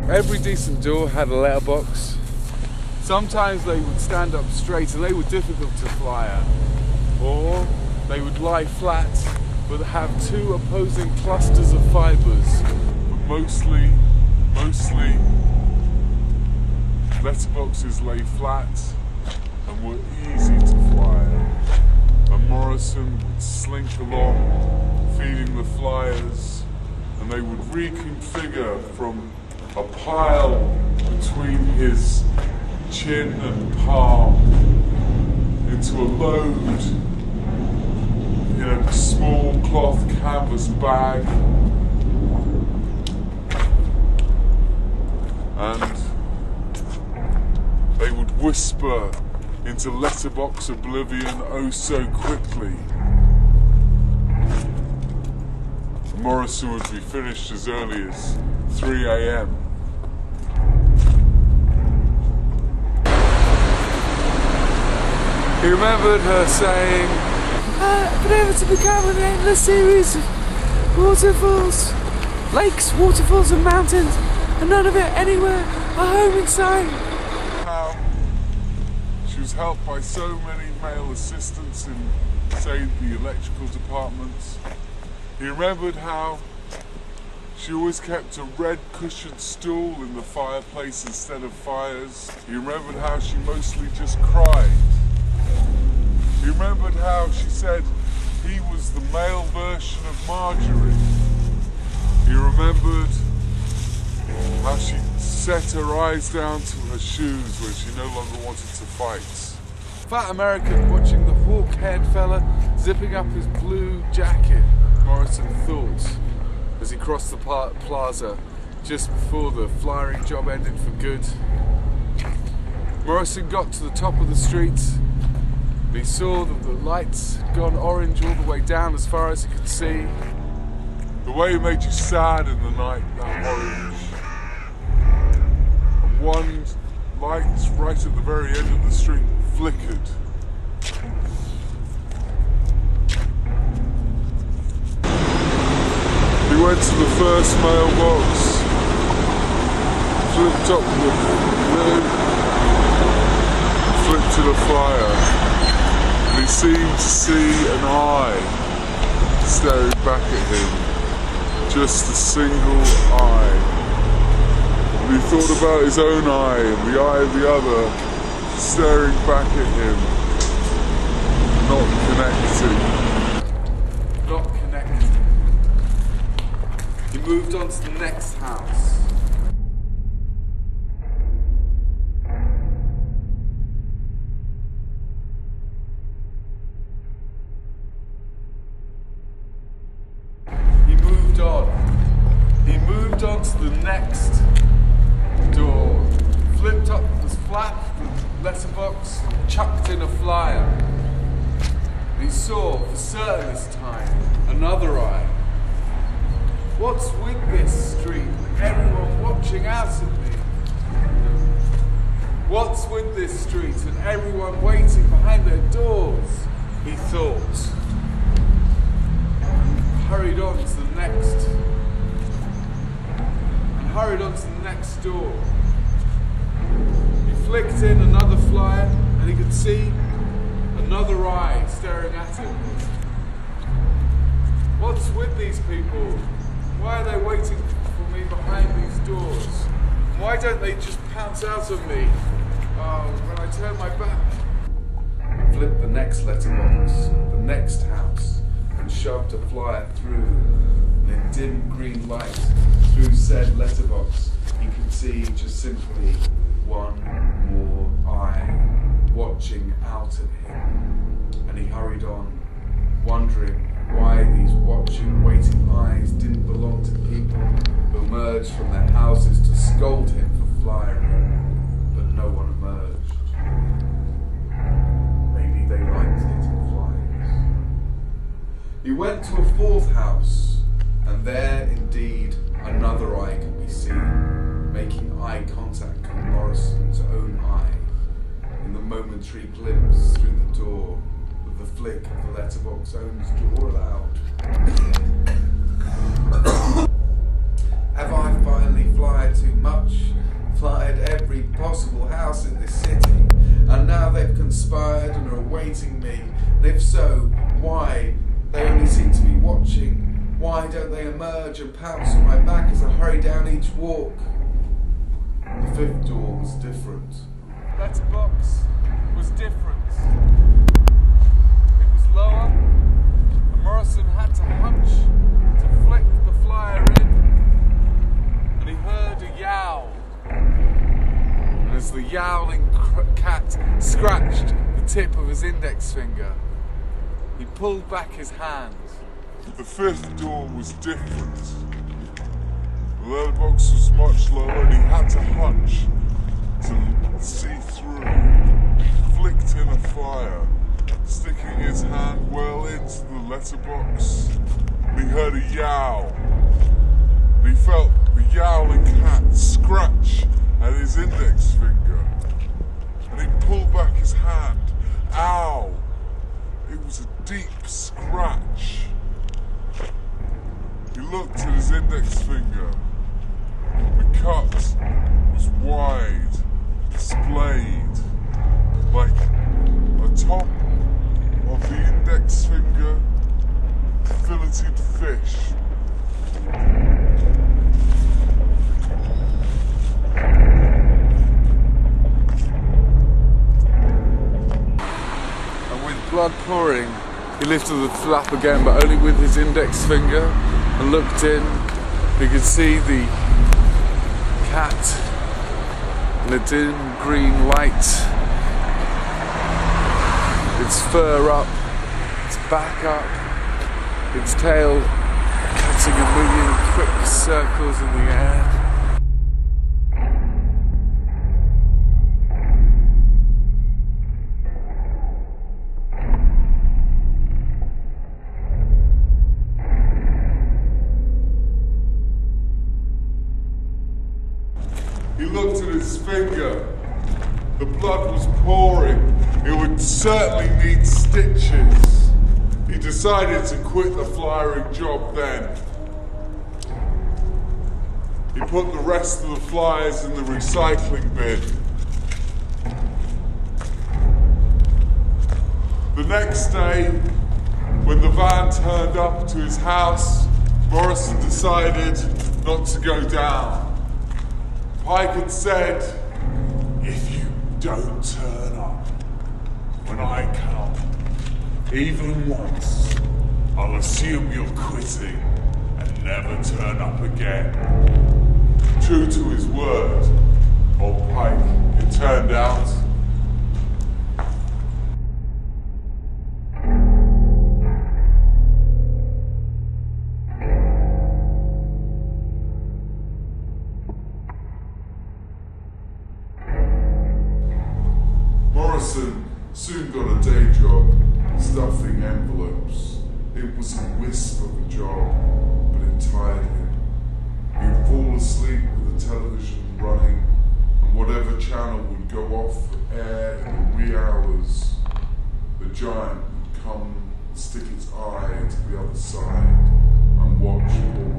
Every decent door had a letterbox. Sometimes they would stand up straight and they were difficult to fly at. Or they would lie flat but have two opposing clusters of fibres. But mostly, letterboxes lay flat and were easy to fly at. And Morrison would slink along, feeding the flyers, and they would reconfigure from a pile between his chin and palm into a load in a small cloth canvas bag, and they would whisper into letterbox oblivion oh so quickly. Morrison would be finished as early as 3 a.m. He remembered her saying, "I've been able to become an endless series of waterfalls, lakes, waterfalls and mountains, and none of it anywhere, a home in sight." How she was helped by so many male assistants in, say, the electrical departments. He remembered how she always kept a red cushioned stool in the fireplace instead of fires. He remembered how she mostly just cried. He remembered how she said he was the male version of Marjorie. He remembered how she set her eyes down to her shoes when she no longer wanted to fight. Fat American watching the hawk-haired fella zipping up his blue jacket, Morrison thought, as he crossed the plaza just before the flying job ended for good. Morrison got to the top of the street. He saw that the lights had gone orange all the way down as far as he could see. The way it made you sad in the night, that orange. And one light right at the very end of the street flickered. He went to the first mailbox, flipped up the lid, flipped to the fire. He seemed to see an eye staring back at him, just a single eye. And he thought about his own eye and the eye of the other staring back at him, not connecting. Not connecting. He moved on to the next house. He moved on to the next door, flipped up the flap, the letterbox, and chucked in a flyer. He saw, for certain this time, another eye. What's with this street? Everyone watching out at me. What's with this street and everyone waiting behind their doors? He thought. Hurried on to the next. Hurried on to the next door. He flicked in another flyer and he could see another eye staring at him. What's with these people? Why are they waiting for me behind these doors? Why don't they just pounce out on me when I turn my back? Flipped the next letterbox, the next house, and shoved a flyer through. And in dim green light through said letterbox, he could see just simply one more eye watching out at him. And he hurried on, wondering why these watching, waiting eyes didn't belong to people who emerged from their houses to scold him for flying. But no one emerged. Maybe they liked getting flyers. He went to a fourth house, and there indeed another eye could be seen, making eye contact with Morrison's own eye, in the momentary glimpse through the door, with the flick of the letterbox owner's door allowed. Have I finally fly too much? awaiting me? And if so, why? They only seem to be watching. Why don't they emerge and pounce on my back as I hurry down each walk? The fifth door was different. Letterbox was different. It was lower, and Morrison had to hunch to flick the flyer in, and he heard a yowl. And as the yowling cat scratched the tip of his index finger, he pulled back his hand. The fifth door was different. The letterbox was much lower and he had to hunch to see through. He flicked in a fire, sticking his hand well into the letterbox. And he heard a yowl. And he felt the yowling cat scratch at his index finger. And he pulled back his hand. Ow! It was a deep scratch. He looked at his index finger. The cut was wide, displayed, like a top of the index finger filleted fish. And with blood pouring, he lifted the flap again, but only with his index finger, and looked in. You could see the cat in a dim green light, its fur up, its back up, its tail cutting a million quick circles in the air. He looked at his finger. The blood was pouring. It would certainly need stitches. He decided to quit the flyering job then. He put the rest of the flyers in the recycling bin. The next day, when the van turned up to his house, Morrison decided not to go down. Pike had said, "If you don't turn up when I come, even once, I'll assume you're quitting and never turn up again." True to his word, old Pike, it turned out. Morrison soon got a day job, stuffing envelopes. It was a wisp of a job, but it tired him. He'd fall asleep with the television running, and whatever channel would go off air in the wee hours, the giant would come and stick its eye to the other side and watch all